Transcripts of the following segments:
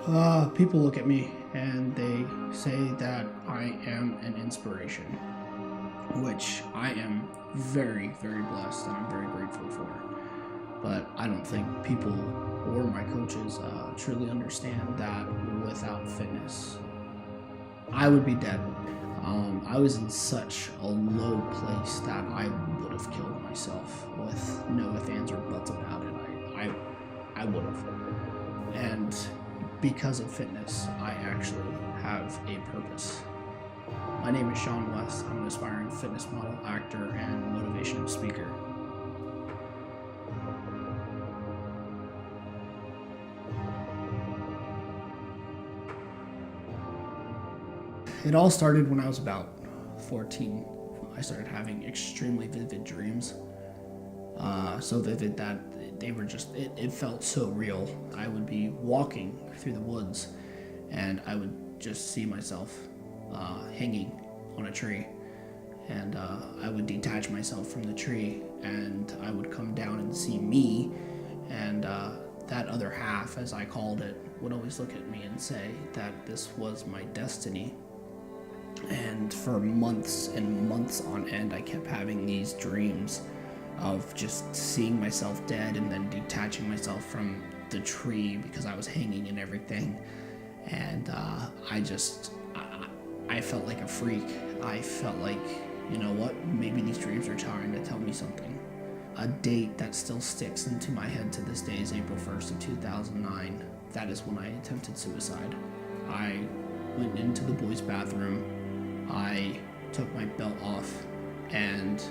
People look at me and they say that I am an inspiration, which I am very, very blessed and I'm very grateful for. But I don't think people or my coaches truly understand that without fitness, I would be dead. I was in such a low place that I would have killed myself with no ifs, ands, or buts about it. I would have. And because of fitness, I actually have a purpose. My name is Sean West. I'm an aspiring fitness model, actor, and motivational speaker. It all started when I was about 14. I started having extremely vivid dreams. So vivid that they were just, it felt so real. I would be walking through the woods and I would just see myself hanging on a tree. And I would detach myself from the tree and I would come down and see me. And that other half, as I called it, would always look at me and say that this was my destiny. And for months and months on end, I kept having these dreams of just seeing myself dead and then detaching myself from the tree because I was hanging and everything. And I felt like a freak. I felt like, you know what, maybe these dreams are trying to tell me something. A date that still sticks into my head to this day is April 1st of 2009. That is when I attempted suicide. I went into the boys' bathroom. I took my belt off and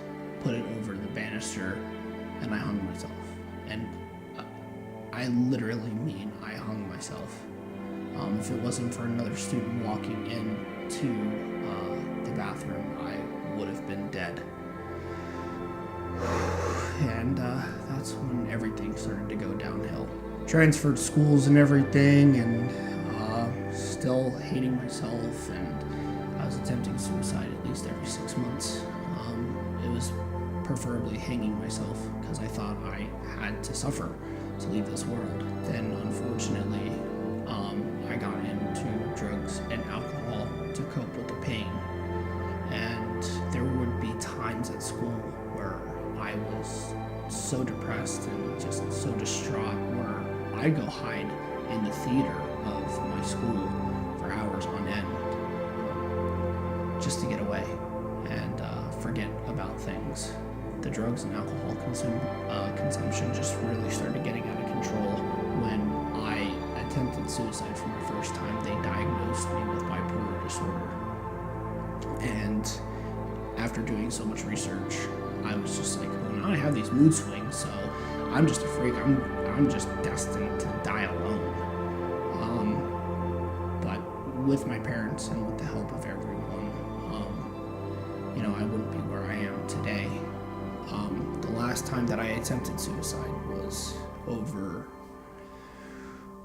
put it over the banister and I hung myself. And I literally mean I hung myself. If it wasn't for another student walking into the bathroom, I would have been dead. And that's when everything started to go downhill. Transferred schools and everything, and still hating myself, and I was attempting suicide at least every 6 months. It was preferably hanging myself because I thought I had to suffer to leave this world. Then, unfortunately, I got into drugs and alcohol to cope with the pain. And there would be times at school where I was so depressed and just so distraught where I'd go hide in the theater of my school for hours on end just to get away and forget about things. The drugs and alcohol consumption just really started getting out of control. When I attempted suicide for my first time, they diagnosed me with bipolar disorder. And after doing so much research, I was just like, well, now I have these mood swings, so I'm just a freak. I'm just destined to die alone. But with my parents and with the help of everyone, I wouldn't be where I am today. The last time that I attempted suicide was over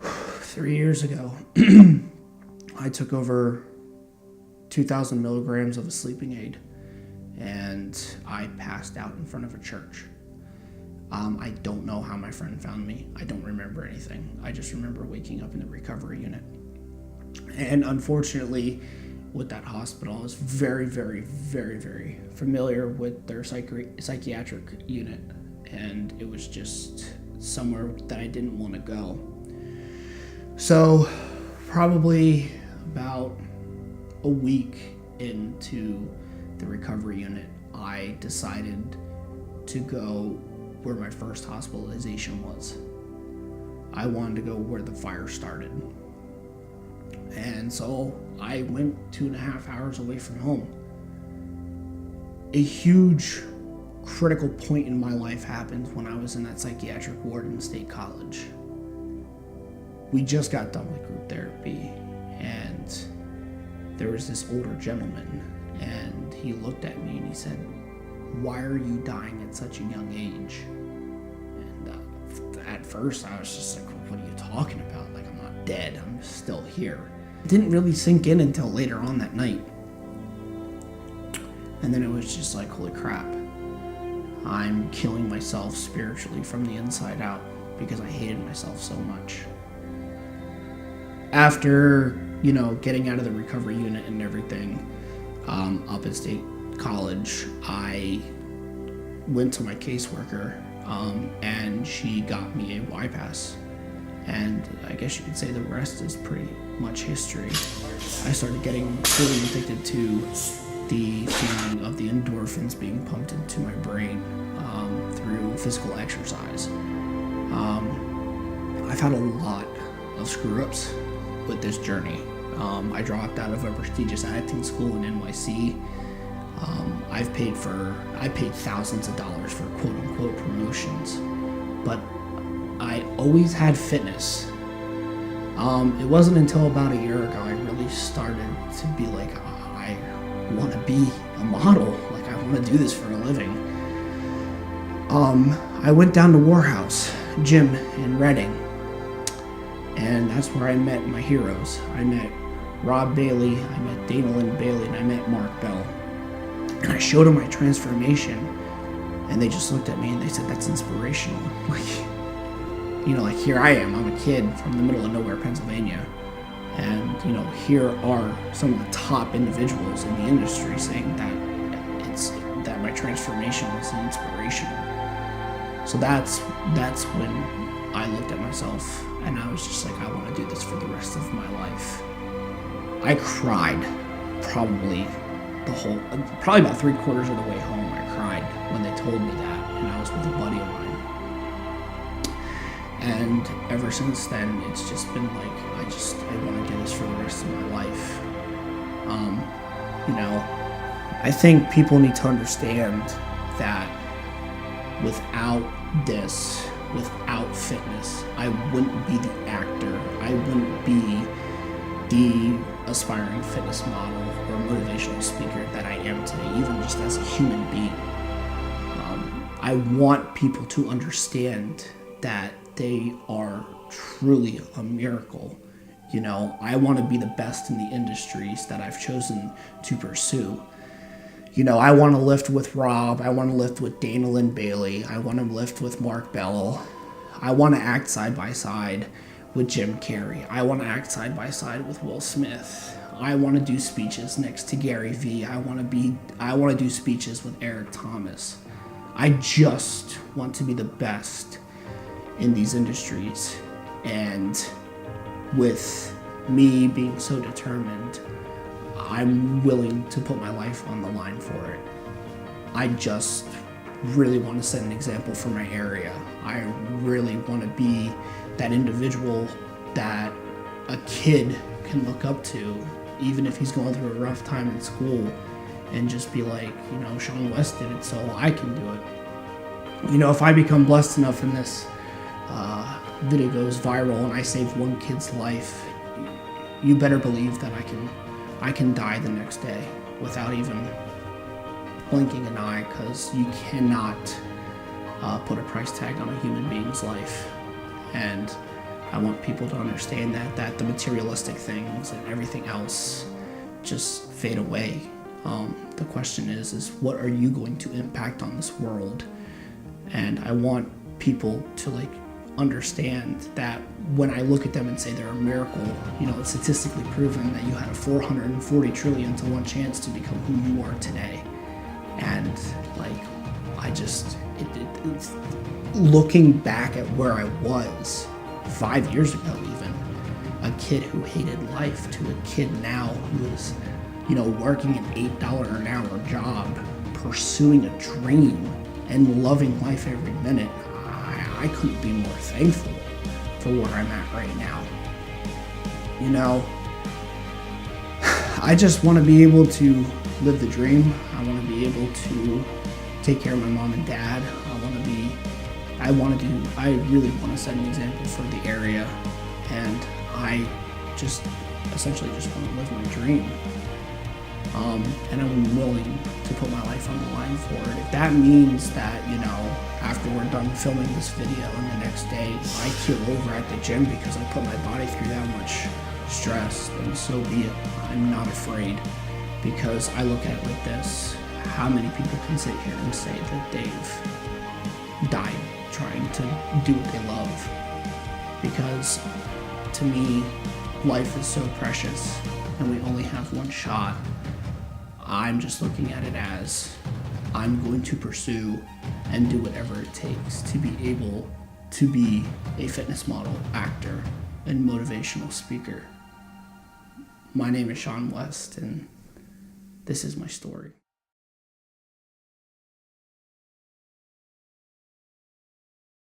3 years ago. I took over 2,000 milligrams of a sleeping aid and I passed out in front of a church. I don't know how my friend found me. I don't remember anything. I just remember waking up in the recovery unit. And unfortunately, with that hospital, I was very, very, very, very familiar with their psychiatric unit. And it was just somewhere that I didn't want to go. So probably about a week into the recovery unit, I decided to go where my first hospitalization was. I wanted to go where the fire started. And so I went 2.5 hours away from home. A huge critical point in my life happened when I was in that psychiatric ward in State College. We just got done with group therapy, and there was this older gentleman, and he looked at me and he said, "Why are you dying at such a young age?" And at first I was just like, "What are you talking about? Like, I'm not dead, I'm still here." It didn't really sink in until later on that night. And then it was just like, holy crap, I'm killing myself spiritually from the inside out because I hated myself so much. after, getting out of the recovery unit and everything, up at State College, I went to my caseworker, and she got me a Y pass. And I guess you could say the rest is pretty much history. I started getting really addicted to the feeling of the endorphins being pumped into my brain through physical exercise. I've had a lot of screw-ups with this journey. I dropped out of a prestigious acting school in NYC. I paid thousands of dollars for quote-unquote promotions, but I always had fitness. It wasn't until about a year ago I really started to be like, I want to be a model. Like, I want to do this for a living. I went down to Warhouse Gym in Reading, and that's where I met my heroes. I met Rob Bailey, I met Dana Lynn Bailey, and I met Mark Bell. And I showed them my transformation, and they just looked at me and they said, that's inspirational. Like, here I am, I'm a kid from the middle of nowhere, Pennsylvania. And, here are some of the top individuals in the industry saying that my transformation was an inspiration. So that's when I looked at myself and I was just like, I want to do this for the rest of my life. I cried probably about 3/4 of the way home. I cried when they told me that, and I was with a buddy of mine. And ever since then, it's just been like, I want to do this for the rest of my life. I think people need to understand that without fitness, I wouldn't be the actor. I wouldn't be the aspiring fitness model or motivational speaker that I am today, even just as a human being. I want people to understand that they are truly a miracle. I want to be the best in the industries that I've chosen to pursue. I want to lift with Rob. I want to lift with Dana Lynn Bailey. I want to lift with Mark Bell. I want to act side by side with Jim Carrey. I want to act side by side with Will Smith. I want to do speeches next to Gary Vee. I want to do speeches with Eric Thomas. I just want to be the best in these industries. And with me being so determined, I'm willing to put my life on the line for it. I just really want to set an example for my area. I really want to be that individual that a kid can look up to, even if he's going through a rough time in school, and just be like, Sean West did it, so I can do it. If I become blessed enough and this video goes viral and I save one kid's life, you better believe that I can die the next day without even blinking an eye, because you cannot put a price tag on a human being's life. And I want people to understand that the materialistic things and everything else just fade away. The question is what are you going to impact on this world? And I want people to understand that when I look at them and say they're a miracle, it's statistically proven that you had a 440 trillion to 1 chance to become who you are today. And it's looking back at where I was 5 years ago, even a kid who hated life, to a kid now who is, working an $8 an hour job, pursuing a dream and loving life every minute. I couldn't be more thankful for where I'm at right now. I just want to be able to live the dream. I want to be able to take care of my mom and dad. I really want to set an example for the area, and I just essentially just want to live my dream. And I'm willing to put my life on the line for it. If that means that, after we're done filming this video and the next day I keel over at the gym because I put my body through that much stress, then so be it. I'm not afraid, because I look at it like this. How many people can sit here and say that they've died trying to do what they love? Because to me, life is so precious and we only have one shot, I'm just looking at it as I'm going to pursue and do whatever it takes to be able to be a fitness model, actor, and motivational speaker. My name is Sean West, and this is my story.